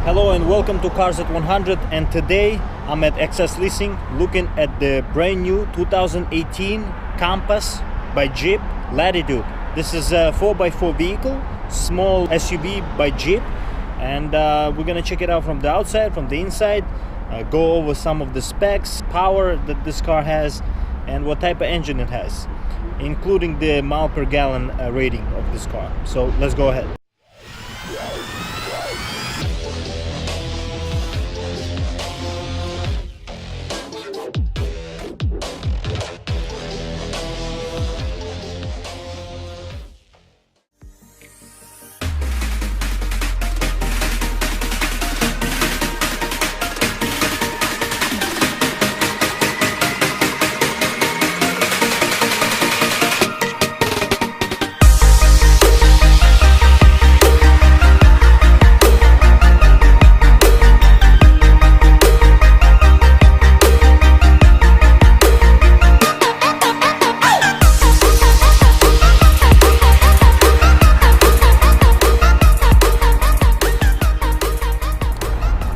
Hello and welcome to Cars at 100, and today I'm at XS Leasing looking at the brand new 2018 Compass by Jeep Latitude. This is a 4x4 vehicle, small SUV by Jeep, and we're gonna check it out from the outside, from the inside, go over some of the specs, power that this car has, and what type of engine it has, including the mile per gallon rating of this car. So let's go ahead.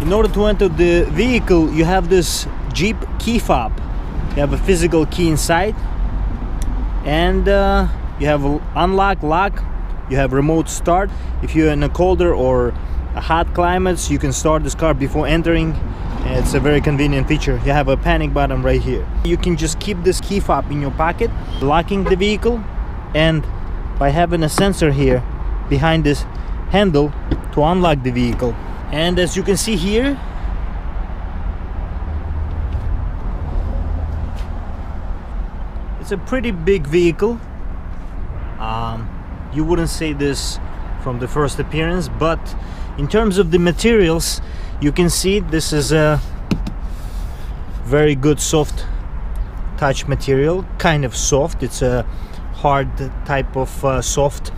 In order to enter the vehicle, you have this Jeep key fob. You have a physical key inside, and you have unlock, lock, you have remote start. If you're in a colder or a hot climates, you can start this car before entering. It's a very convenient feature. You have a panic button right here. You can just keep this key fob in your pocket, locking the vehicle, and by having a sensor here behind this handle to unlock the vehicle. And as you can see here, it's a pretty big vehicle. You wouldn't say this from the first appearance, but in terms of the materials, you can see this is a very good soft touch material, kind of soft. It's a hard type of soft.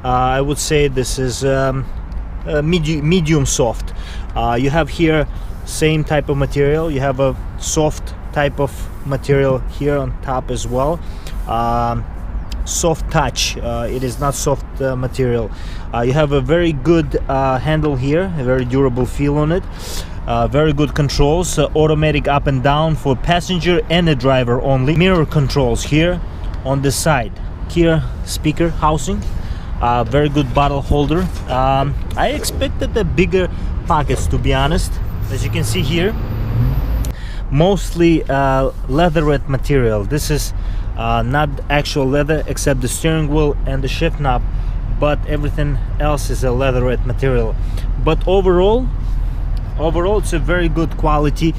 I would say this is medium soft. You have here same type of material. You have a soft type of material here on top as well. Soft touch. It is not soft material. You have a very good handle here, a very durable feel on it. Very good controls, automatic up and down for passenger and a driver only. Mirror controls here on the side. Here speaker housing. Very good bottle holder. I expected the bigger pockets, to be honest. As you can see here, mostly leatherette material. This is not actual leather except the steering wheel and the shift knob, but everything else is a leatherette material. But overall it's a very good quality,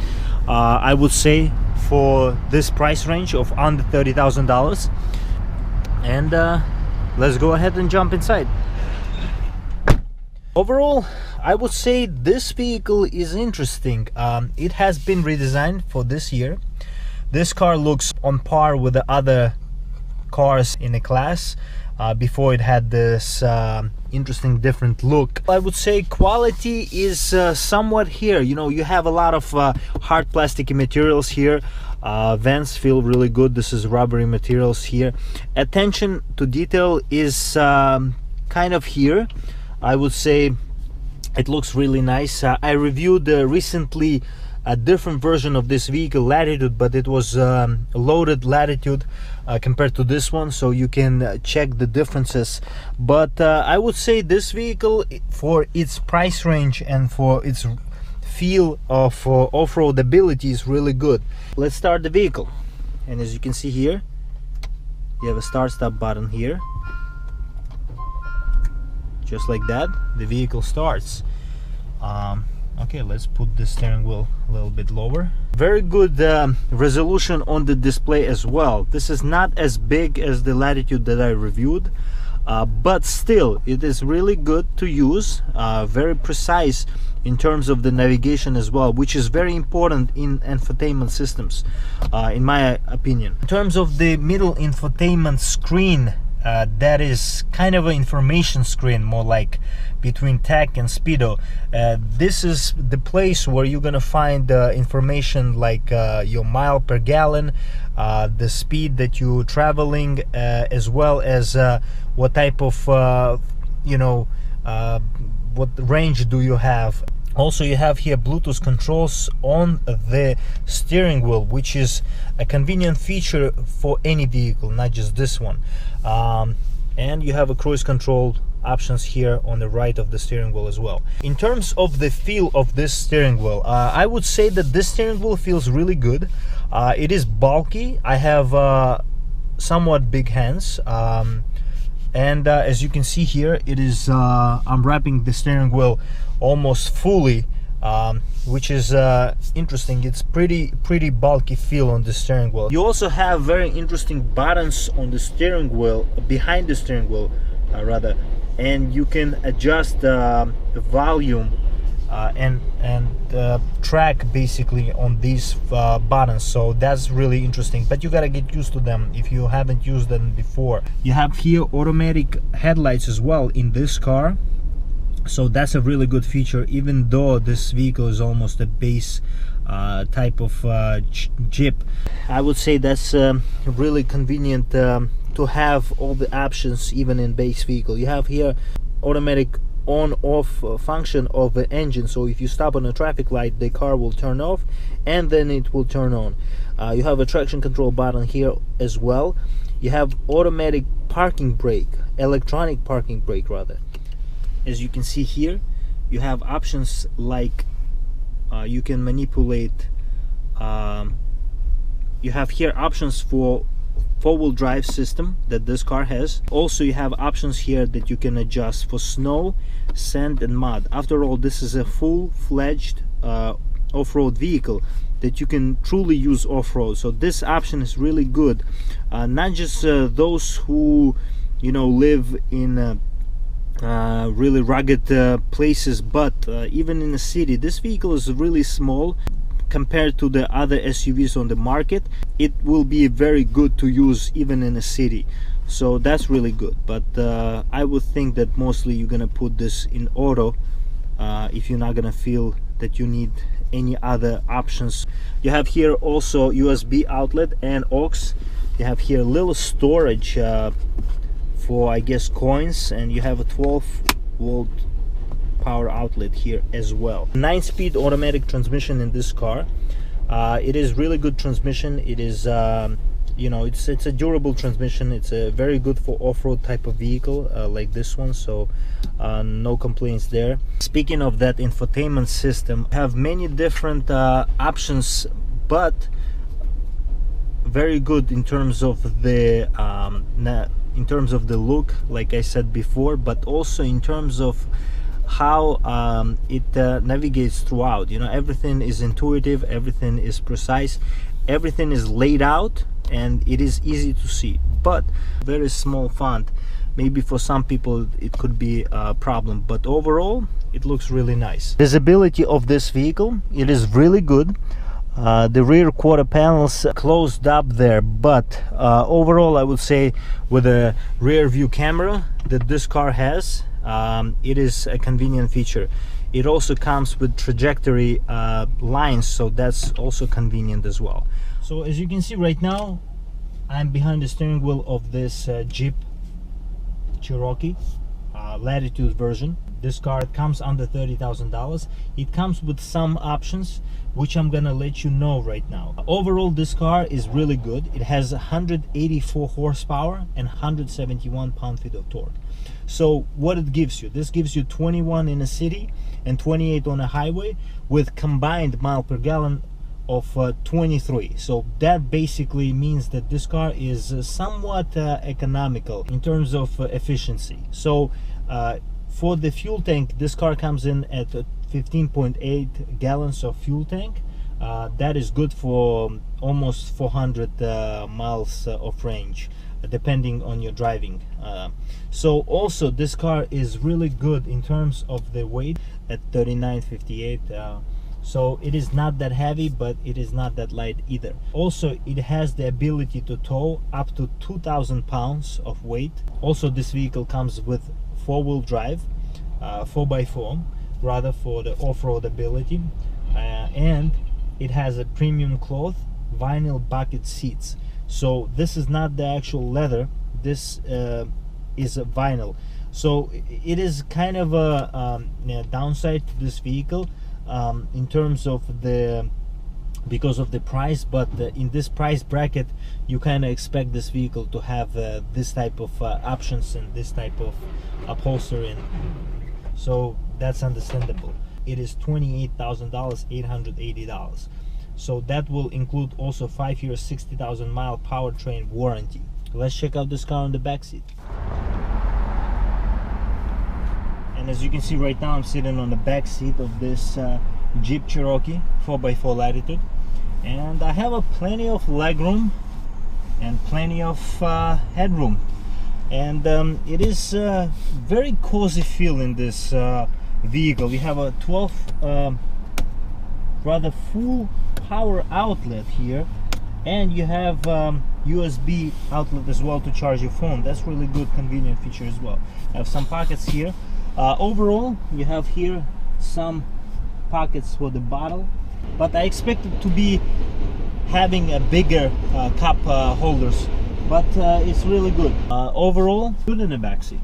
I would say, for this price range of under $30,000. And let's go ahead and jump inside. Overall, I would say this vehicle is interesting. It has been redesigned for this year. This car looks on par with the other cars in the class. Before it had this interesting different look. I would say quality is somewhat here. You know, you have a lot of hard plastic materials here. Vents feel really good. This is rubbery materials here. Attention to detail is kind of here. I would say it looks really nice. I reviewed recently a different version of this vehicle, Latitude, but it was loaded Latitude compared to this one, so you can check the differences. But I would say this vehicle, for its price range and for its feel of off-road ability, is really good. Let's start the vehicle, and as you can see here, you have a start-stop button here. Just like that, the vehicle starts. Okay, let's put the steering wheel a little bit lower. Very good resolution on the display as well. This is not as big as the Latitude that I reviewed, but still it is really good to use. Very precise in terms of the navigation as well, which is very important in infotainment systems, in my opinion. In terms of the middle infotainment screen, that is kind of an information screen, more like between tech and speedo. This is the place where you're gonna find information like your mile per gallon, the speed that you're traveling, as well as what type of what range do you have. Also, you have here Bluetooth controls on the steering wheel, which is a convenient feature for any vehicle, not just this one. And you have a cruise control options here on the right of the steering wheel as well. In terms of the feel of this steering wheel, I would say that this steering wheel feels really good. It is bulky. I have somewhat big hands, and as you can see here, it is I'm wrapping the steering wheel almost fully, which is interesting. It's pretty bulky feel on the steering wheel. You also have very interesting buttons on the steering wheel, behind the steering wheel rather, and you can adjust the volume and track basically on these buttons. So that's really interesting, but you gotta get used to them if you haven't used them before. You have here automatic headlights as well in this car, so that's a really good feature, even though this vehicle is almost a base type of Jeep. I would say that's really convenient to have all the options even in base vehicle. You have here automatic on-off function of the engine, so if you stop on a traffic light, the car will turn off and then it will turn on. You have a traction control button here as well. You have automatic parking brake, electronic parking brake rather. As you can see here, you have options like you can manipulate, you have here options for four-wheel drive system that this car has. Also, you have options here that you can adjust for snow, sand and mud. After all, this is a full-fledged off-road vehicle that you can truly use off-road, so this option is really good, not just those who, you know, live in really rugged places, but even in the city. This vehicle is really small compared to the other SUVs on the market. It will be very good to use even in a city, so that's really good. But I would think that mostly you're gonna put this in auto if you're not gonna feel that you need any other options. You have here also USB outlet and aux. You have here a little storage for, I guess, coins, and you have a 12-volt power outlet here as well. 9-speed automatic transmission in this car. It is really good transmission. It is you know, it's a durable transmission. It's a very good for off-road type of vehicle like this one, so no complaints there. Speaking of that infotainment system, have many different options, but very good in terms of the look, like I said before, but also in terms of how it navigates throughout. You know, everything is intuitive, everything is precise, everything is laid out, and it is easy to see. But very small font, maybe for some people it could be a problem, but overall it looks really nice. Visibility of this vehicle, it is really good. The rear quarter panels closed up there, but overall I would say with a rear view camera that this car has, it is a convenient feature. It also comes with trajectory lines, so that's also convenient as well. So as you can see right now, I'm behind the steering wheel of this Jeep Cherokee Latitude version. This car comes under $30,000. It comes with some options which I'm gonna let you know right now. Overall, this car is really good. It has 184 horsepower and 171 pound-feet of torque. So what it gives you, this gives you 21 in a city and 28 on a highway, with combined mile per gallon of 23. So that basically means that this car is somewhat economical in terms of efficiency. So for the fuel tank, this car comes in at 15.8 gallons of fuel tank. That is good for almost 400 miles of range, depending on your driving. So also this car is really good in terms of the weight at 39.58. So it is not that heavy, but it is not that light either. Also, it has the ability to tow up to 2,000 pounds of weight. Also, this vehicle comes with four-wheel drive, 4x4 rather, for the off-road ability, and it has a premium cloth vinyl bucket seats. So this is not the actual leather, this is a vinyl. So it is kind of a downside to this vehicle, in terms of the because of the price, but in this price bracket you kind of expect this vehicle to have this type of options and this type of upholstery, and so that's understandable. It is $28,000, $880. So that will include also 5 years, 60,000 mile powertrain warranty. Let's check out this car on the back seat. And as you can see right now, I'm sitting on the back seat of this Jeep Cherokee 4x4 Latitude, and I have plenty of leg room and plenty of headroom, and it is very cozy feel in this vehicle. We have a 12 rather full power outlet here, and you have USB outlet as well to charge your phone. That's really good, convenient feature as well. I have some pockets here. Overall, you have here some pockets for the bottle, but I expected to be having a bigger cup holders, but it's really good. Overall, good in the backseat.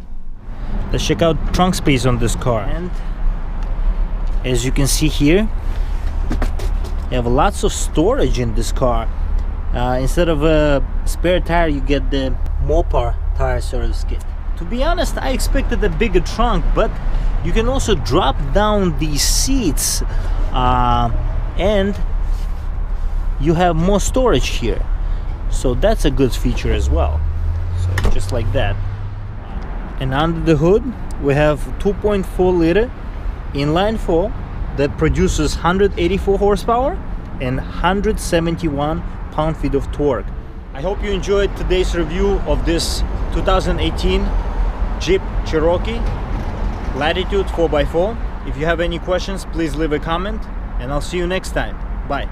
Let's check out trunk space on this car, and as you can see here, you have lots of storage in this car. Instead of a spare tire, you get the Mopar tire service kit. To be honest, I expected a bigger trunk, but you can also drop down these seats and you have more storage here, so that's a good feature as well. So just like that. And under the hood we have 2.4 liter inline 4 that produces 184 horsepower and 171 pound-feet of torque. I hope you enjoyed today's review of this 2018 Jeep Cherokee Latitude 4x4. If you have any questions, please leave a comment, and I'll see you next time. Bye.